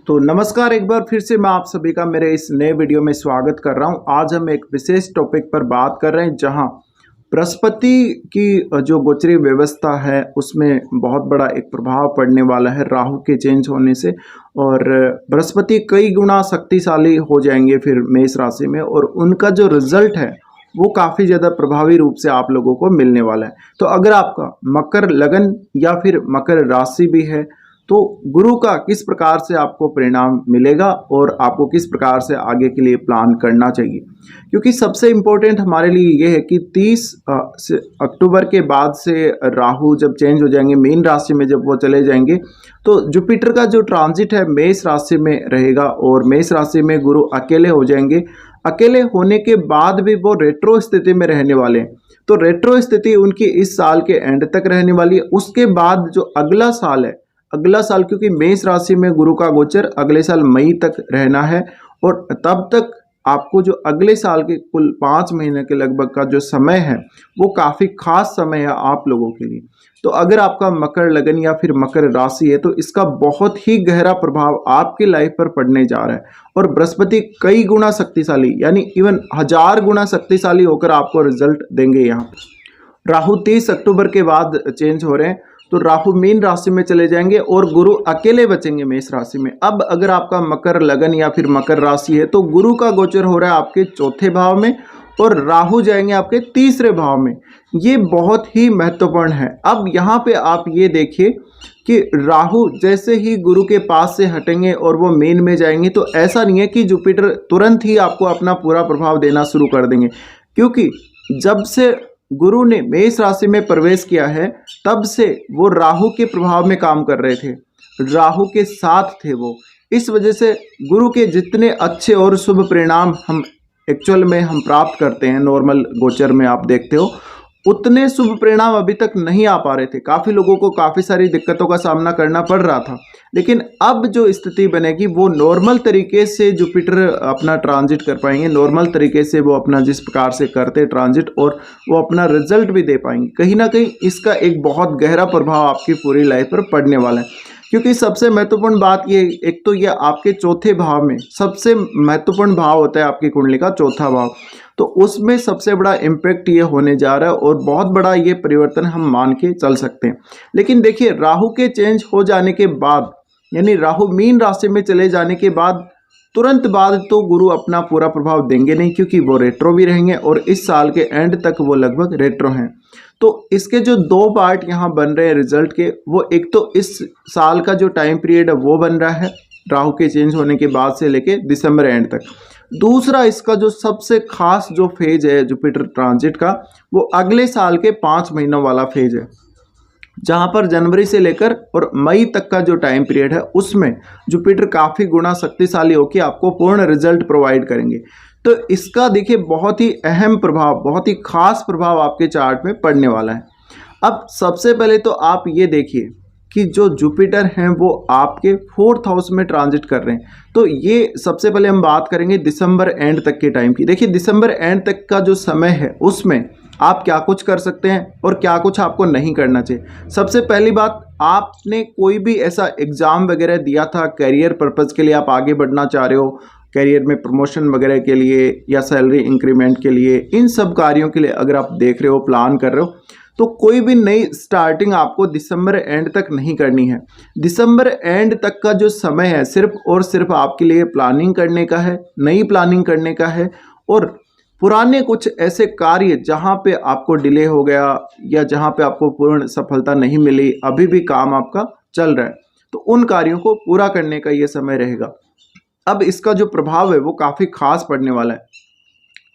तो नमस्कार, एक बार फिर से मैं आप सभी का मेरे इस नए वीडियो में स्वागत कर रहा हूं। आज हम एक विशेष टॉपिक पर बात कर रहे हैं जहां बृहस्पति की जो गोचरीय व्यवस्था है उसमें बहुत बड़ा एक प्रभाव पड़ने वाला है राहु के चेंज होने से। और बृहस्पति कई गुना शक्तिशाली हो जाएंगे फिर मेष राशि में, और उनका जो रिजल्ट है वो काफ़ी ज़्यादा प्रभावी रूप से आप लोगों को मिलने वाला है। तो अगर आपका मकर लगन या फिर मकर राशि भी है तो गुरु का किस प्रकार से आपको परिणाम मिलेगा और आपको किस प्रकार से आगे के लिए प्लान करना चाहिए, क्योंकि सबसे इम्पोर्टेंट हमारे लिए ये है कि 30 अक्टूबर के बाद से राहु जब चेंज हो जाएंगे मीन राशि में, जब वो चले जाएंगे तो जुपिटर का जो ट्रांजिट है मेष राशि में रहेगा और मेष राशि में गुरु अकेले हो जाएंगे। अकेले होने के बाद भी वो रेट्रो स्थिति में रहने वाले हैं, तो रेट्रो स्थिति उनकी इस साल के एंड तक रहने वाली है। उसके बाद जो अगला साल है, अगला साल क्योंकि मेष राशि में गुरु का गोचर अगले साल मई तक रहना है, और तब तक आपको जो अगले साल के कुल 5 महीने के लगभग का जो समय है वो काफ़ी खास समय है आप लोगों के लिए। तो अगर आपका मकर लगन या फिर मकर राशि है तो इसका बहुत ही गहरा प्रभाव आपकी लाइफ पर पड़ने जा रहा है। और बृहस्पति कई गुना शक्तिशाली, यानी इवन 1000 गुना शक्तिशाली होकर आपको रिजल्ट देंगे। यहाँ राहु 30 अक्टूबर के बाद चेंज हो रहे हैं, तो राहु मीन राशि में चले जाएंगे और गुरु अकेले बचेंगे मेष राशि में। अब अगर आपका मकर लगन या फिर मकर राशि है तो गुरु का गोचर हो रहा है आपके चौथे भाव में और राहु जाएंगे आपके तीसरे भाव में। ये बहुत ही महत्वपूर्ण है। अब यहाँ पे आप ये देखिए कि राहु जैसे ही गुरु के पास से हटेंगे और वो मीन में जाएंगे, तो ऐसा नहीं है कि जुपिटर तुरंत ही आपको अपना पूरा प्रभाव देना शुरू कर देंगे, क्योंकि जब से गुरु ने मेष राशि में प्रवेश किया है तब से वो राहु के प्रभाव में काम कर रहे थे, राहु के साथ थे वो। इस वजह से गुरु के जितने अच्छे और शुभ परिणाम हम एक्चुअल में हम प्राप्त करते हैं नॉर्मल गोचर में, आप देखते हो उतने शुभ परिणाम अभी तक नहीं आ पा रहे थे। काफ़ी लोगों को काफ़ी सारी दिक्कतों का सामना करना पड़ रहा था, लेकिन अब जो स्थिति बनेगी वो नॉर्मल तरीके से जुपिटर अपना ट्रांजिट कर पाएंगे, नॉर्मल तरीके से वो अपना जिस प्रकार से करते ट्रांजिट, और वो अपना रिजल्ट भी दे पाएंगे। कहीं ना कहीं इसका एक बहुत गहरा प्रभाव आपकी पूरी लाइफ पर पड़ने वाला है, क्योंकि सबसे महत्वपूर्ण बात ये, एक तो ये आपके चौथे भाव में सबसे महत्वपूर्ण भाव होता है आपकी कुंडली का चौथा भाव, तो उसमें सबसे बड़ा इम्पैक्ट ये होने जा रहा है और बहुत बड़ा ये परिवर्तन हम मान के चल सकते हैं। लेकिन देखिए राहु के चेंज हो जाने के बाद, यानी राहु मीन राशि में चले जाने के बाद तुरंत बाद तो गुरु अपना पूरा प्रभाव देंगे नहीं, क्योंकि वो रेट्रो भी रहेंगे और इस साल के एंड तक वो लगभग रेट्रो हैं। तो इसके जो दो पार्ट यहाँ बन रहे हैं रिजल्ट के, वो एक तो इस साल का जो टाइम पीरियड है वो बन रहा है राहु के चेंज होने के बाद से लेके दिसंबर एंड तक। दूसरा इसका जो सबसे खास जो फेज है जुपिटर ट्रांजिट का, वो अगले साल के 5 महीनों वाला फेज है, जहां पर जनवरी से लेकर और मई तक का जो टाइम पीरियड है उसमें जुपिटर काफ़ी गुना शक्तिशाली होकर आपको पूर्ण रिजल्ट प्रोवाइड करेंगे। तो इसका देखिए बहुत ही अहम प्रभाव, बहुत ही खास प्रभाव आपके चार्ट में पड़ने वाला है। अब सबसे पहले तो आप ये देखिए कि जो जुपिटर हैं वो आपके 4th हाउस में ट्रांजिट कर रहे हैं, तो ये सबसे पहले हम बात करेंगे दिसंबर एंड तक के टाइम की। देखिए दिसंबर एंड तक का जो समय है उसमें आप क्या कुछ कर सकते हैं और क्या कुछ आपको नहीं करना चाहिए। सबसे पहली बात, आपने कोई भी ऐसा एग्ज़ाम वगैरह दिया था करियर पर्पज़ के लिए, आप आगे बढ़ना चाह रहे हो करियर में प्रमोशन वगैरह के लिए या सैलरी इंक्रीमेंट के लिए, इन सब कार्यों के लिए अगर आप देख रहे हो, प्लान कर रहे हो, तो कोई भी नई स्टार्टिंग आपको दिसंबर एंड तक नहीं करनी है। दिसंबर एंड तक का जो समय है सिर्फ और सिर्फ आपके लिए प्लानिंग करने का है, नई प्लानिंग करने का है, और पुराने कुछ ऐसे कार्य जहां पे आपको डिले हो गया या जहां पे आपको पूर्ण सफलता नहीं मिली, अभी भी काम आपका चल रहा है, तो उन कार्यों को पूरा करने का ये समय रहेगा। अब इसका जो प्रभाव है वो काफ़ी खास पड़ने वाला है,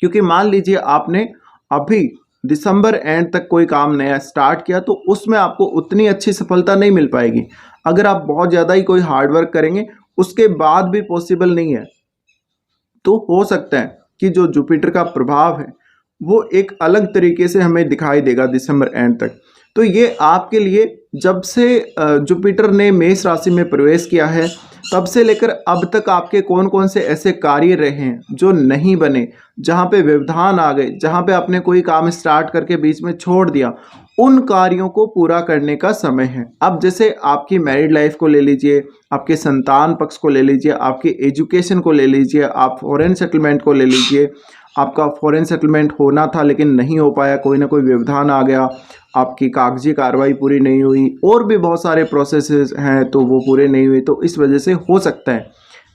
क्योंकि मान लीजिए आपने अभी दिसंबर एंड तक कोई काम नया स्टार्ट किया तो उसमें आपको उतनी अच्छी सफलता नहीं मिल पाएगी। अगर आप बहुत ज़्यादा ही कोई हार्डवर्क करेंगे उसके बाद भी पॉसिबल नहीं है, तो हो सकता है कि जो जुपिटर का प्रभाव है वो एक अलग तरीके से हमें दिखाई देगा दिसंबर एंड तक। तो ये आपके लिए जब से जुपिटर ने मेष राशि में प्रवेश किया है तब से लेकर अब तक आपके कौन कौन से ऐसे कार्य रहे हैं जो नहीं बने, जहाँ पे व्यवधान आ गए, जहाँ पे आपने कोई काम स्टार्ट करके बीच में छोड़ दिया, उन कार्यों को पूरा करने का समय है। अब जैसे आपकी मैरिड लाइफ को ले लीजिए, आपके संतान पक्ष को ले लीजिए, आपकी एजुकेशन को ले लीजिए, आप फॉरेन सेटलमेंट को ले लीजिए। आपका फॉरेन सेटलमेंट होना था लेकिन नहीं हो पाया, कोई ना कोई व्यवधान आ गया, आपकी कागजी कार्रवाई पूरी नहीं हुई, और भी बहुत सारे प्रोसेसेस हैं तो वो पूरे नहीं हुए, तो इस वजह से हो सकता है।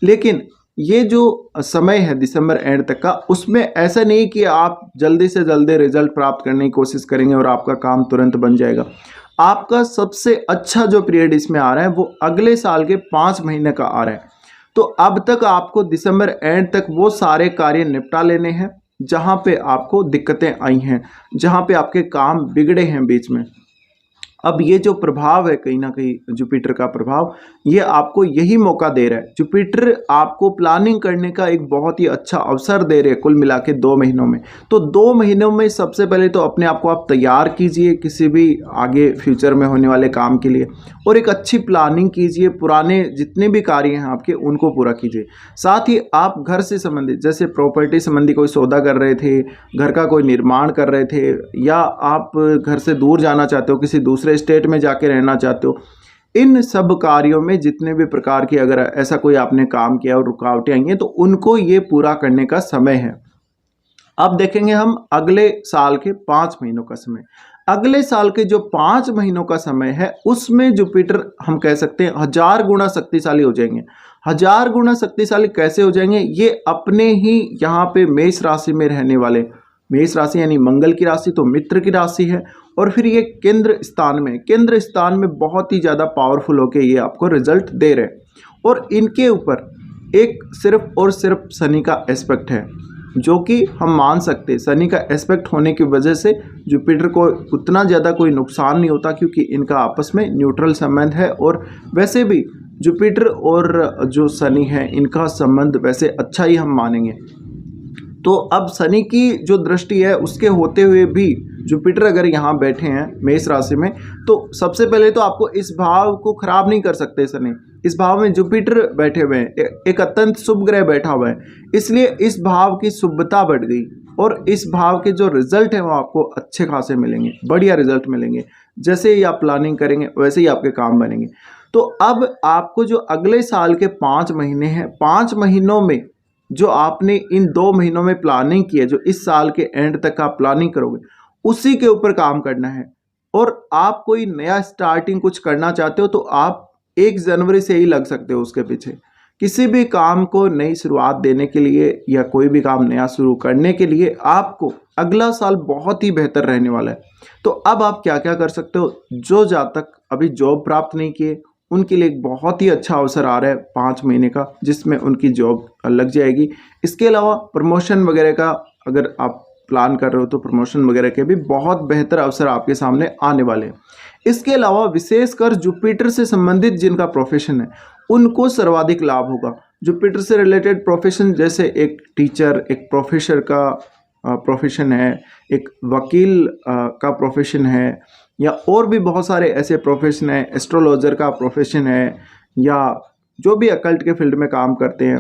लेकिन ये जो समय है दिसंबर एंड तक का, उसमें ऐसा नहीं कि आप जल्दी से जल्दी रिजल्ट प्राप्त करने की कोशिश करेंगे और आपका काम तुरंत बन जाएगा। आपका सबसे अच्छा जो पीरियड इसमें आ रहा है वो अगले साल के 5 महीने का आ रहा है। तो अब तक आपको दिसंबर एंड तक वो सारे कार्य निपटा लेने हैं जहाँ पे आपको दिक्कतें आई हैं, जहाँ पे आपके काम बिगड़े हैं बीच में। अब ये जो प्रभाव है कहीं ना कहीं जुपिटर का प्रभाव, ये आपको यही मौका दे रहा है। जुपिटर आपको प्लानिंग करने का एक बहुत ही अच्छा अवसर दे रहे हैं कुल मिला के 2 महीनों में। तो 2 महीनों में सबसे पहले तो अपने आप को आप तैयार कीजिए किसी भी आगे फ्यूचर में होने वाले काम के लिए, और एक अच्छी प्लानिंग कीजिए। पुराने जितने भी कार्य हैं आपके उनको पूरा कीजिए। साथ ही आप घर से संबंधित जैसे प्रॉपर्टी संबंधी कोई सौदा कर रहे थे, घर का कोई निर्माण कर रहे थे, या आप घर से दूर जाना चाहते हो, किसी दूसरे स्टेट में जाके रहना चाहते हो, इन सब कार्यों में जितने भी प्रकार की अगर ऐसा कोई आपने काम किया और रुकावटें आई हैं तो उनको ये पूरा करने का समय है। अब देखेंगे हम अगले साल के 5 महीनों का समय। अगले साल के जो 5 महीनों का समय है उसमें जुपिटर हम कह सकते हैं 1000 गुना शक्तिशाली हो जाएंगे। 1000 गुना शक्तिशाली कैसे हो जाएंगे? ये अपने ही यहाँ पे मेष राशि में रहने वाले, मेष राशि यानी मंगल की राशि तो मित्र की राशि है, और फिर ये केंद्र स्थान में बहुत ही ज़्यादा पावरफुल होके ये आपको रिजल्ट दे रहे हैं। और इनके ऊपर एक सिर्फ और सिर्फ शनि का एस्पेक्ट है, जो कि हम मान सकते हैं शनि का एस्पेक्ट होने की वजह से जुपिटर को उतना ज़्यादा कोई नुकसान नहीं होता, क्योंकि इनका आपस में न्यूट्रल संबंध है। और वैसे भी जुपिटर और जो शनि है इनका संबंध वैसे अच्छा ही हम मानेंगे। तो अब शनि की जो दृष्टि है उसके होते हुए भी जुपिटर अगर यहाँ बैठे हैं मेष राशि में, तो सबसे पहले तो आपको इस भाव को खराब नहीं कर सकते शनि। इस भाव में जुपिटर बैठे हुए हैं, एक अत्यंत शुभ ग्रह बैठा हुआ है, इसलिए इस भाव की शुभता बढ़ गई, और इस भाव के जो रिजल्ट है वो आपको अच्छे खासे मिलेंगे, बढ़िया रिजल्ट मिलेंगे। जैसे ही आप प्लानिंग करेंगे वैसे ही आपके काम बनेंगे। तो अब आपको जो अगले साल के 5 महीने हैं, 5 महीनों में जो आपने इन 2 महीनों में प्लानिंग की है, जो इस साल के एंड तक आप प्लानिंग करोगे, उसी के ऊपर काम करना है। और आप कोई नया स्टार्टिंग कुछ करना चाहते हो तो आप 1 जनवरी से ही लग सकते हो उसके पीछे। किसी भी काम को नई शुरुआत देने के लिए या कोई भी काम नया शुरू करने के लिए आपको अगला साल बहुत ही बेहतर रहने वाला है। तो अब आप क्या क्या कर सकते हो? जो जातक अभी जॉब प्राप्त नहीं किए उनके लिए एक बहुत ही अच्छा अवसर आ रहा है 5 महीने का, जिसमें उनकी जॉब लग जाएगी। इसके अलावा प्रमोशन वगैरह का अगर आप प्लान कर रहे हो तो प्रमोशन वगैरह के भी बहुत बेहतर अवसर आपके सामने आने वाले हैं। इसके अलावा विशेषकर जुपिटर से संबंधित जिनका प्रोफेशन है उनको सर्वाधिक लाभ होगा। जुपिटर से रिलेटेड प्रोफेशन जैसे एक टीचर, एक प्रोफेसर का प्रोफेशन है, एक वकील का प्रोफेशन है, या और भी बहुत सारे ऐसे प्रोफेशन है, एस्ट्रोलॉजर का प्रोफेशन है, या जो भी अकल्ट के फील्ड में काम करते हैं।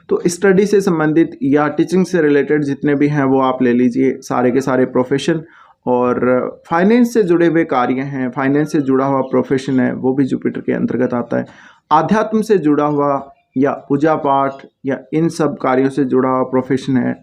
तो स्टडी से संबंधित या टीचिंग से रिलेटेड जितने भी हैं वो आप ले लीजिए, सारे के सारे प्रोफेशन। और फाइनेंस से जुड़े हुए कार्य हैं, फाइनेंस से जुड़ा हुआ प्रोफेशन है, वो भी जुपिटर के अंतर्गत आता है। आध्यात्म से जुड़ा हुआ या पूजा पाठ या इन सब कार्यों से जुड़ा हुआ प्रोफेशन है,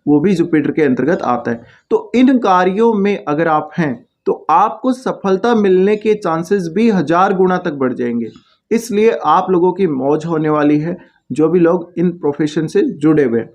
वो भी जुपिटर के अंतर्गत आता है। तो इन कार्यों में अगर आप हैं तो आपको सफलता मिलने के चांसेस भी 1000 गुना तक बढ़ जाएंगे। इसलिए आप लोगों की मौज होने वाली है जो भी लोग इन प्रोफेशन से जुड़े हुए हैं।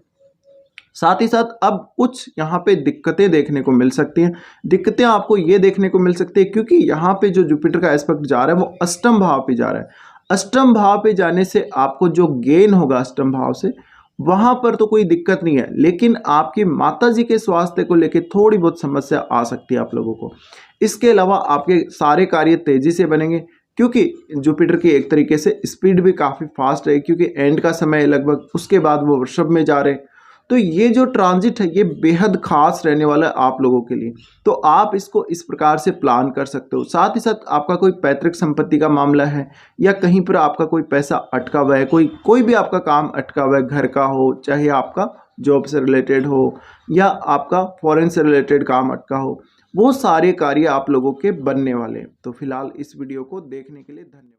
साथ ही साथ अब कुछ यहाँ पे दिक्कतें देखने को मिल सकती हैं। दिक्कतें आपको ये देखने को मिल सकती है क्योंकि यहाँ पे जो जुपिटर का एस्पेक्ट जा रहा है वो अष्टम भाव पे जा रहा है। अष्टम भाव पे जाने से आपको जो गेन होगा अष्टम भाव से, वहां पर तो कोई दिक्कत नहीं है, लेकिन आपकी माताजी के स्वास्थ्य को लेकर थोड़ी बहुत समस्या आ सकती है आप लोगों को। इसके अलावा आपके सारे कार्य तेजी से बनेंगे क्योंकि जुपिटर की एक तरीके से स्पीड भी काफ़ी फास्ट है, क्योंकि एंड का समय लगभग उसके बाद वो वृषभ में जा रहे हैं। तो ये जो ट्रांजिट है ये बेहद खास रहने वाला है आप लोगों के लिए। तो आप इसको इस प्रकार से प्लान कर सकते हो। साथ ही साथ आपका कोई पैतृक संपत्ति का मामला है या कहीं पर आपका कोई पैसा अटका हुआ है, कोई भी आपका काम अटका हुआ है, घर का हो, चाहे आपका जॉब से रिलेटेड हो या आपका फॉरेन से रिलेटेड काम अटका हो, वो सारे कार्य आप लोगों के बनने वाले हैं। तो फिलहाल इस वीडियो को देखने के लिए धन्यवाद।